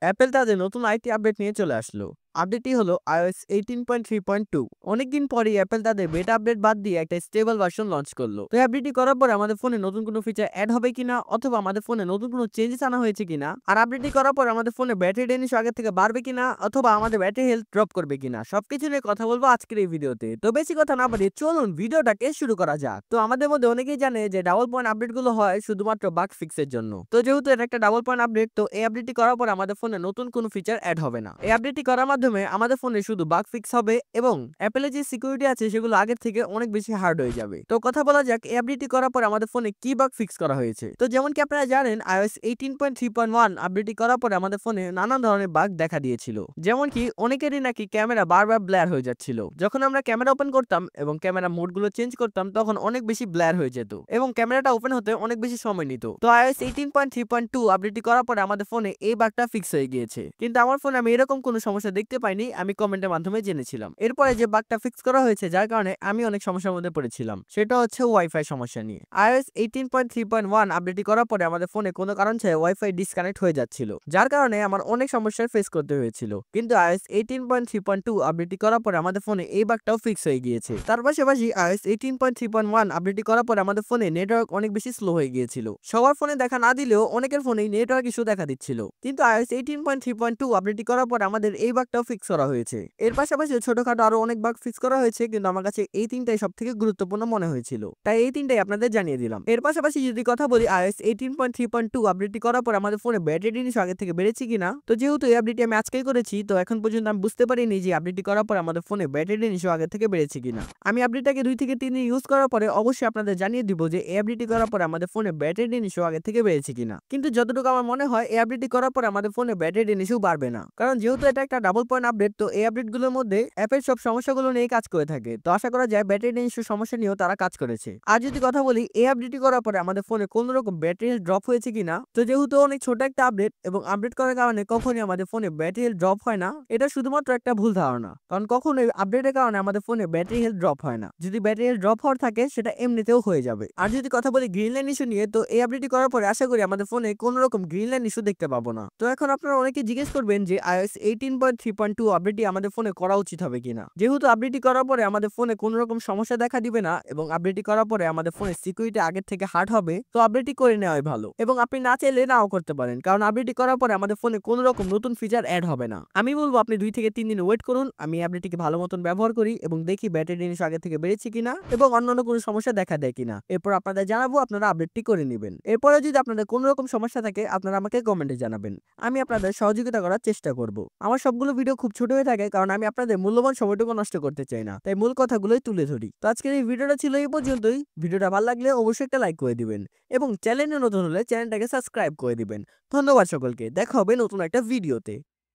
Apple তাদের নতুন IT update নিয়ে চলে আসলো। আপডেটটি হলো iOS 18.3.2। অনেকদিন পরেই অ্যাপেল তাদের বেটা আপডেট বাদ দিয়ে একটা স্টেবল ভার্সন লঞ্চ করলো। তো আপডেটটি করার পরে আমাদের ফোনে নতুন কোনো ফিচার অ্যাড হবে কিনা, অথবা আমাদের ফোনে নতুন কোনো চেঞ্জেস আনা হয়েছে কিনা, আর আপডেটটি করার পর আমাদের ফোনে ব্যাটারি ড্রেনেজ আগের থেকে বাড়বে কিনা, অথবা আমাদের ব্যাটারি হেলথ ড্রপ করবে কিনা, সবকিছু নিয়ে কথা বলবো আজকের এই ভিডিওতে। তো বেশি কথা না বাড়িয়ে চলুন ভিডিওটাকে শুরু করা যাক। তো আমাদের মধ্যে অনেকেই জানে যে ডাবল পয়েন্ট আপডেট গুলো হয় শুধুমাত্র বাগ ফিক্সের জন্য। তো যেহেতু এটা একটা ডাবল পয়েন্ট আপডেট, তো এই আপডেটটি করার পর আমাদের ফোনে নতুন কোনো ফিচার অ্যাড হবে না। এই আপডেটটি করার মাধ্যমে আমাদের ফোনে শুধু বাগ ফিক্স হবে এবং অ্যাপেলের যে সিকিউরিটি আছে সেগুলো আগের থেকে অনেক বেশি হার্ড হয়ে যাবে। তো কথা বলা যাক এই আপডেটটি করার পর আমাদের ফোনে কি বাগ ফিক্স করা হয়েছে। তো যেমন কি আপনারা জানেন iOS 18.3.1 আপডেটটি করার পরে আমাদের ফোনে নানান ধরনের বাগ দেখা দিয়েছিল। যেমন কি অনেকেরই নাকি ক্যামেরা বারবার ব্লার হয়ে যাচ্ছিল। যখন আমরা ক্যামেরা ওপেন করতাম এবং ক্যামেরা মোডগুলো চেঞ্জ করতাম তখন অনেক বেশি ব্লার হয়ে যেত এবং ক্যামেরাটা ওপেন হতে অনেক বেশি সময় নিত। তো iOS 18.3.2 আপডেটটি করার পরে আমাদের ফোনে এই বাগটা ফিক্স হয়ে গিয়েছে। কিন্তু আমার ফোনে আমি এরকম কোনো সমস্যা দেখতে পাইনি, আমি কমেন্টের মাধ্যমে জেনেছিলাম। এরপরে যে বাগটা ফিক্স করা হয়েছে যার কারণে আমি অনেক সমস্যার মধ্যে পড়েছিলাম, সেটা হচ্ছে ওয়াইফাই সমস্যা নিয়ে। iOS 18.3.1 আপডেটটি করার পরে আমাদের ফোনে কোনো কারণ ছাড়াই ওয়াইফাই ডিসকানেক্ট হয়ে যাচ্ছিল, যার কারণে আমার অনেক সমস্যার ফেস করতে হয়েছিল। কিন্তু iOS 18.3.2 আপডেটটি করার পরে আমাদের ফোনে এই বাগটাও ফিক্স হয়ে গিয়েছে। তার পাশাপাশি iOS 18.3.1 আপডেটটি করার পরে আমাদের ফোনে নেটওয়ার্ক অনেক বেশি স্লো হয়ে গিয়েছিল। সবার ফোনে দেখা না দিলেও অনেকের ফোনেই নেটওয়ার্ক ইস্যু দেখা দিচ্ছিল। কিন্তু iOS 18.3.2 আপডেটটি করার পরে আমাদের এই বাগটাও ফিক্স করা হয়েছে। এর পাশাপাশি ছোটখাটো আরো অনেক বাগ ফিক্স করা হয়েছে, কিন্তু আমার কাছে এই তিনটাই সবথেকে গুরুত্বপূর্ণ মনে হয়েছিল, তাই এই তিনটাই আপনাদের জানিয়ে দিলাম। এর পাশাপাশি যদি কথা বলি iOS 18.3.2 আপডেটটি করার পর আমাদের ফোনে ব্যাটারি ড্রেনেজ আগে থেকে বেড়েছে কিনা, তো যেহেতু এই আপডেটটি আমি আজকেই করেছি, তো এখন পর্যন্ত আমি বুঝতে পারিনি যে আপডেটটি করার পর আমাদের ফোনে ব্যাটারি ড্রেনেজ আগে থেকে বেড়েছে কিনা। আমি আপডেটটাকে 2 থেকে 3 দিন ইউজ করার পরে অবশ্যই আপনাদের জানিয়ে দিব যে এই আপডেটটি করার পর আমাদের ফোনে ব্যাটারি ড্রেনেজ আগে থেকে বেড়েছে কিনা। কিন্তু যতটুকু আমার মনে হয় এই আপডেটটি করার পর আমাদের ফোনে ব্যাটারি ড্রেনেজও বাড়বে না, কারণ যেহেতু এটা একটা ডাবল পয়েন্ট আপডেট, তো এই আপডেটগুলোর মধ্যে অ্যাপের সব সমস্যাগুলো নিয়ে কাজ করে থাকে। তো আশা করা যায় ব্যাটারি ড্রেনেজ সমস্যা নিয়েও তারা কাজ করেছে। আর যদি কথা বলি এই আপডেটটি করার পরে আমাদের ফোনে কোনো রকম ব্যাটারি হেলথ ড্রপ হয়েছে কিনা, তো যেহেতু অনেক ছোট একটা আপডেট এবং আপডেট করার কারণে কখনোই আমাদের ফোনে ব্যাটারি হেলথ ড্রপ হয় না, এটা শুধুমাত্র একটা ভুল ধারণা। কারণ কখনোই আপডেটের কারণে আমাদের ফোনে ব্যাটারি হেলথ ড্রপ হয় না। যদি ব্যাটারি হেলথ ড্রপ হওয়ার থাকে সেটা এমনিতেও হয়ে যাবে। আর যদি কথা বলি গ্রিন লাইন ইস্যু নিয়ে, তো এই আপডেটটি করার পরে আশা করি আমাদের ফোনে কোনো রকম গ্রিন লাইন ইস্যু দেখতে পাবো না। তো এখন আপনারা অনেকে জিজ্ঞেস করবেন যে iOS 18.3.2 আপডেটটি আমাদের ফোনে করা উচিত হবে কিনা। যেহেতু আপডেটটি করার পরে আমাদের ফোনে কোনো রকম সমস্যা দেখা দিবে না এবং আপডেটটি করার পরে আমাদের ফোনের সিকিউরিটি আগের থেকে হার্ড হবে, তো আপডেটটি করে নেওয়াই ভালো। এবং আপনি না চাইলে নাও করতে পারেন, কারণ আপডেটটি করার পরে আমাদের ফোনে কোনো রকম নতুন ফিচার অ্যাড হবে না। আমি বলবো আপনি 2 থেকে 3 দিন ওয়েট করুন, আমি আপডেটটিকে ভালো মতন ব্যবহার করি এবং দেখি ব্যাটারি ড্রেনেজ আগে থেকে বেড়েছে কিনা এবং অন্যান্য কোনো সমস্যা দেখা দেয় কিনা। এরপর আপনাদের জানাবো, আপনারা আপডেটটি করে নেবেন। এরপরে যদি আপনাদের কোনো রকম সমস্যা থাকে আপনারা আমাকে কমেন্টে জানাবেন, আমি আপনাদের সহযোগিতা করার চেষ্টা করব। আমার সবগুলো ভিডিও খুব ছোট হয়ে থাকে কারণ আমি আপনাদের মূল্যবান সময়টুকু নষ্ট করতে চাই না, তাই মূল কথাগুলোই তুলে ধরি। তো আজকের এই ভিডিওটা ছিল এই পর্যন্তই। ভিডিওটা ভালো লাগলে অবশ্যই একটা লাইক করে দিবেন এবং চ্যানেলে নতুন হলে চ্যানেলটাকে সাবস্ক্রাইব করে দিবেন। ধন্যবাদ সকলকে, দেখা হবে নতুন একটা ভিডিওতে।